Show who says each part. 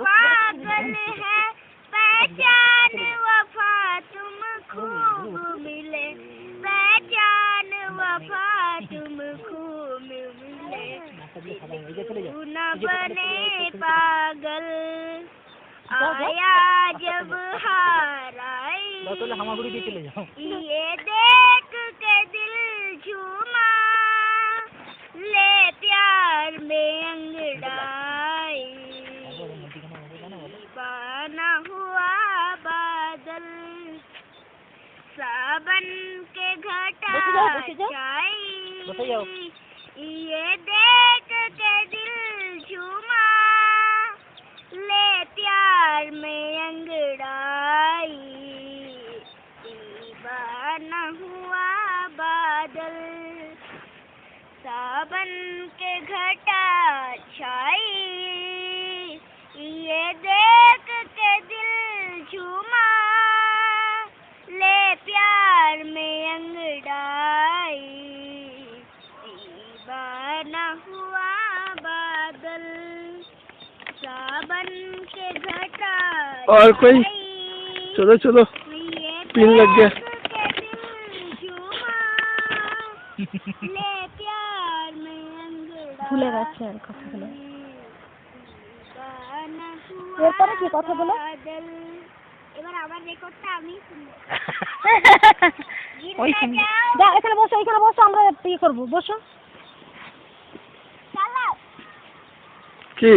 Speaker 1: पागल है पहचान वफा तुम खूब मिले, पहचान वफा तुम खूब मिले, तू न बने पागल आया जब हाराई, ये देख के दिल झूमा ले प्यार में अंगड़ाई, दीवाना हुआ बादल सावन के घटा छाई, ये देख के दिल झूमा ले प्यार में अंगड़ाई, दीवाना हुआ बादल सावन के घटा छाई, ये देख के दिल झूमा ले प्यार में अंगड़ाई, दीवाना हुआ बादल सावन के घटा
Speaker 2: और कोई चलो चलो पीने लग गया ले प्यार में अंगड़ाई,
Speaker 3: ভুলে গেছে আর কথাগুলো। এরপরে কি কথা বলো?
Speaker 1: এবার আমার রেকর্ডটা আমি শুনবো।
Speaker 3: ওই শুনি দাও, এখানে বসো, এখানে বসো, আমরা করবো, বসো।
Speaker 1: চালাও
Speaker 2: কি